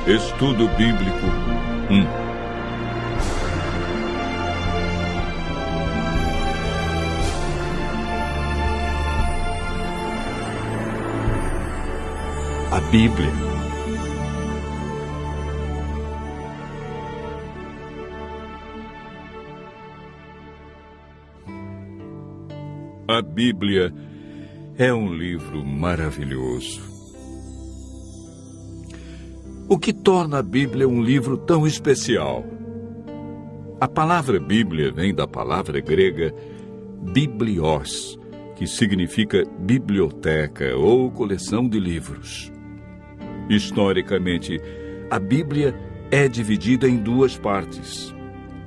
Estudo Bíblico 1. A Bíblia. A Bíblia é um livro maravilhoso. O que torna a Bíblia um livro tão especial? A palavra Bíblia vem da palavra grega biblios, que significa biblioteca ou coleção de livros. Historicamente, a Bíblia é dividida em duas partes.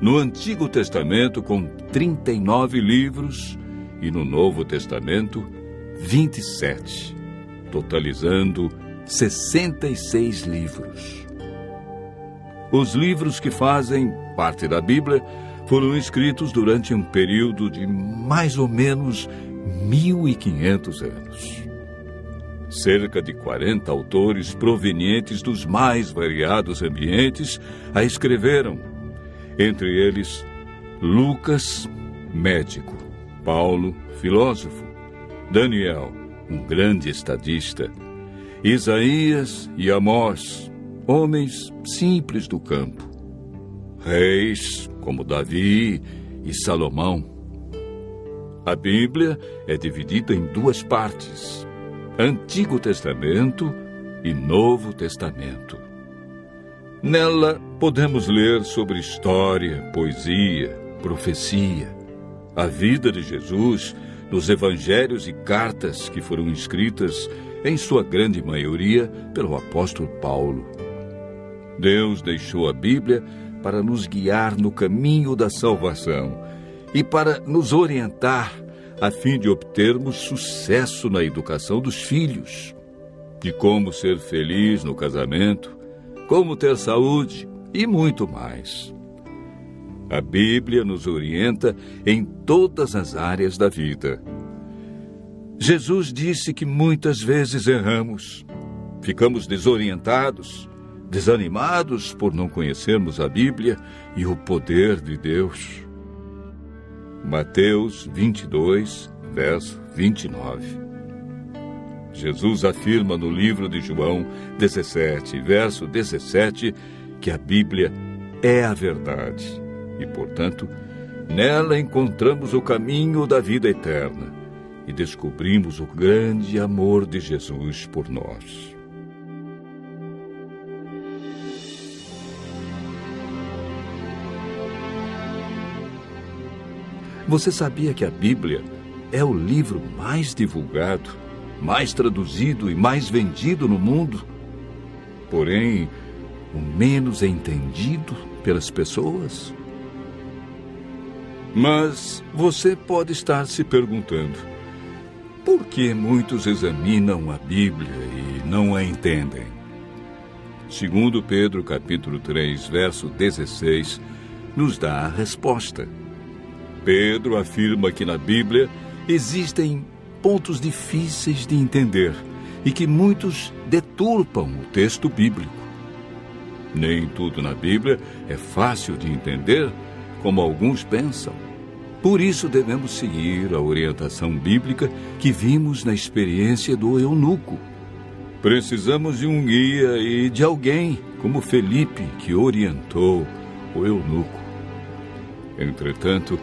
No Antigo Testamento, com 39 livros, e no Novo Testamento, 27, totalizando 66 livros. Os livros que fazem parte da Bíblia foram escritos durante um período de mais ou menos 1.500 anos. Cerca de 40 autores provenientes dos mais variados ambientes a escreveram. Entre eles, Lucas, médico; Paulo, filósofo; Daniel, um grande estadista; Isaías e Amós, homens simples do campo; reis como Davi e Salomão. A Bíblia é dividida em duas partes: Antigo Testamento e Novo Testamento. Nela podemos ler sobre história, poesia, profecia, a vida de Jesus, nos evangelhos e cartas que foram escritas, em sua grande maioria, pelo apóstolo Paulo. Deus deixou a Bíblia para nos guiar no caminho da salvação e para nos orientar a fim de obtermos sucesso na educação dos filhos, de como ser feliz no casamento, como ter saúde e muito mais. A Bíblia nos orienta em todas as áreas da vida. Jesus disse que muitas vezes erramos, ficamos desorientados, desanimados por não conhecermos a Bíblia e o poder de Deus. Mateus 22, verso 29. Jesus afirma no livro de João 17, verso 17, que a Bíblia é a verdade e, portanto, nela encontramos o caminho da vida eterna e descobrimos o grande amor de Jesus por nós. Você sabia que a Bíblia é o livro mais divulgado, mais traduzido e mais vendido no mundo? Porém, o menos entendido pelas pessoas? Mas você pode estar se perguntando: por que muitos examinam a Bíblia e não a entendem? Segundo Pedro, capítulo 3, verso 16, nos dá a resposta. Pedro afirma que na Bíblia existem pontos difíceis de entender e que muitos deturpam o texto bíblico. Nem tudo na Bíblia é fácil de entender, como alguns pensam. Por isso devemos seguir a orientação bíblica que vimos na experiência do eunuco. Precisamos de um guia e de alguém como Felipe, que orientou o eunuco. Entretanto,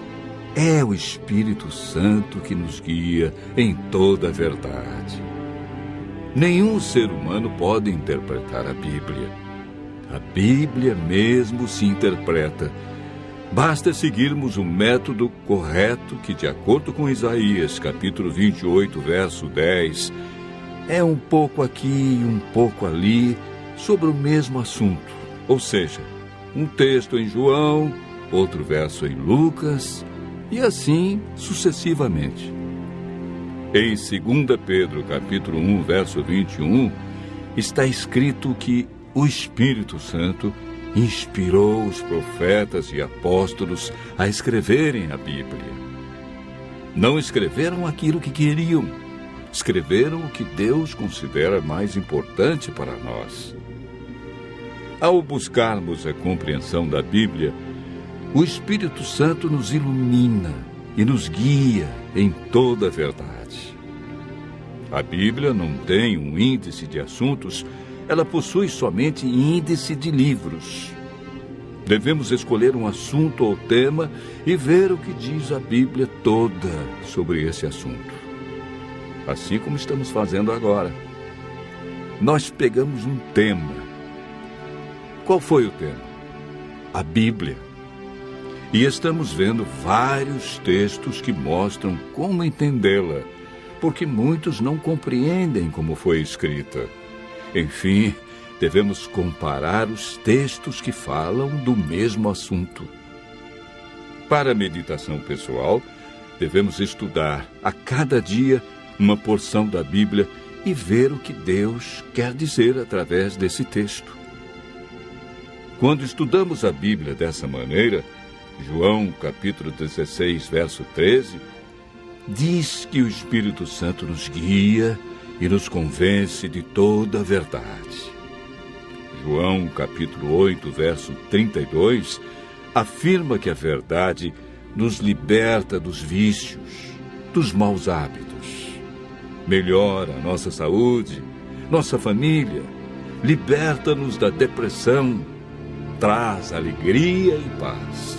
é o Espírito Santo que nos guia em toda a verdade. Nenhum ser humano pode interpretar a Bíblia. A Bíblia mesmo se interpreta. Basta seguirmos o método correto que, de acordo com Isaías, capítulo 28, verso 10, é um pouco aqui e um pouco ali sobre o mesmo assunto. Ou seja, um texto em João, outro verso em Lucas, e assim sucessivamente. Em 2 Pedro, capítulo 1, verso 21, está escrito que o Espírito Santo inspirou os profetas e apóstolos a escreverem a Bíblia. Não escreveram aquilo que queriam, escreveram o que Deus considera mais importante para nós. Ao buscarmos a compreensão da Bíblia, o Espírito Santo nos ilumina e nos guia em toda a verdade. A Bíblia não tem um índice de assuntos, ela possui somente índice de livros. Devemos escolher um assunto ou tema e ver o que diz a Bíblia toda sobre esse assunto. Assim como estamos fazendo agora. Nós pegamos um tema. Qual foi o tema? A Bíblia. E estamos vendo vários textos que mostram como entendê-la, porque muitos não compreendem como foi escrita. Enfim, devemos comparar os textos que falam do mesmo assunto. Para a meditação pessoal, devemos estudar a cada dia uma porção da Bíblia e ver o que Deus quer dizer através desse texto. Quando estudamos a Bíblia dessa maneira, João, capítulo 16, verso 13, diz que o Espírito Santo nos guia e nos convence de toda a verdade. João, capítulo 8, verso 32, afirma que a verdade nos liberta dos vícios, dos maus hábitos, melhora a nossa saúde, nossa família, liberta-nos da depressão, traz alegria e paz.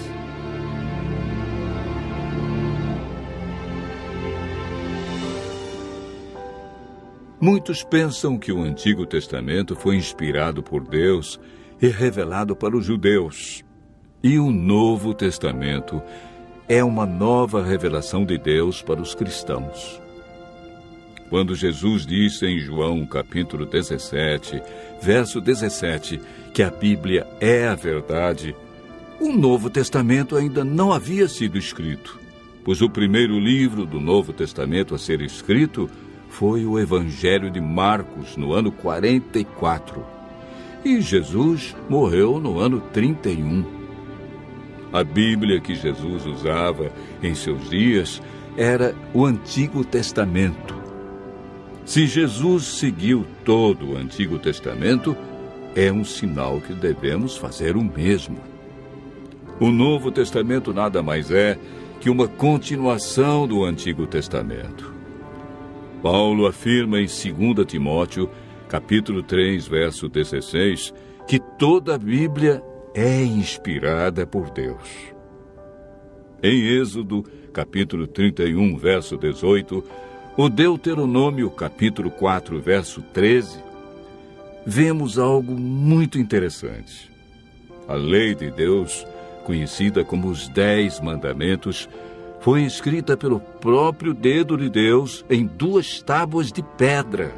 Muitos pensam que o Antigo Testamento foi inspirado por Deus e revelado para os judeus. E o Novo Testamento é uma nova revelação de Deus para os cristãos. Quando Jesus disse em João, capítulo 17, verso 17, que a Bíblia é a verdade, o Novo Testamento ainda não havia sido escrito, pois o primeiro livro do Novo Testamento a ser escrito foi o Evangelho de Marcos, no ano 44. E Jesus morreu no ano 31. A Bíblia que Jesus usava em seus dias era o Antigo Testamento. Se Jesus seguiu todo o Antigo Testamento, é um sinal que devemos fazer o mesmo. O Novo Testamento nada mais é que uma continuação do Antigo Testamento. Paulo afirma em 2 Timóteo, capítulo 3, verso 16, que toda a Bíblia é inspirada por Deus. Em Êxodo, capítulo 31, verso 18, o Deuteronômio, capítulo 4, verso 13, vemos algo muito interessante. A lei de Deus, conhecida como os 10 Mandamentos, foi escrita pelo próprio dedo de Deus em 2 tábuas de pedra.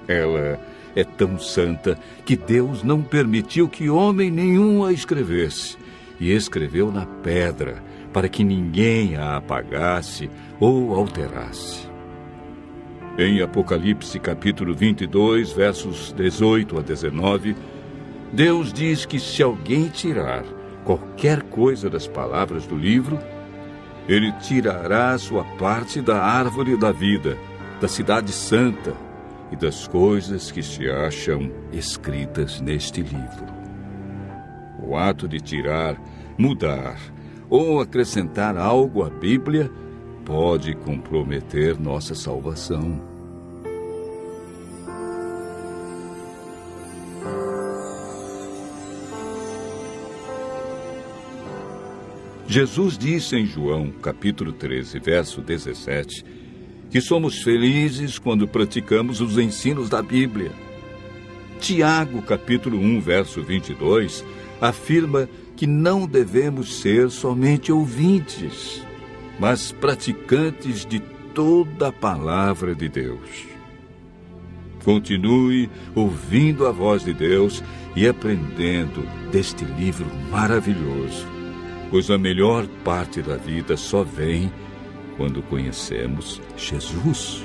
Ela é tão santa que Deus não permitiu que homem nenhum a escrevesse, e escreveu na pedra, para que ninguém a apagasse ou alterasse. Em Apocalipse, capítulo 22, versos 18 a 19, Deus diz que se alguém tirar qualquer coisa das palavras do livro, Ele tirará a sua parte da árvore da vida, da cidade santa e das coisas que se acham escritas neste livro. O ato de tirar, mudar ou acrescentar algo à Bíblia pode comprometer nossa salvação. Jesus disse em João, capítulo 13, verso 17, que somos felizes quando praticamos os ensinos da Bíblia. Tiago, capítulo 1, verso 22, afirma que não devemos ser somente ouvintes, mas praticantes de toda a palavra de Deus. Continue ouvindo a voz de Deus e aprendendo deste livro maravilhoso, pois a melhor parte da vida só vem quando conhecemos Jesus.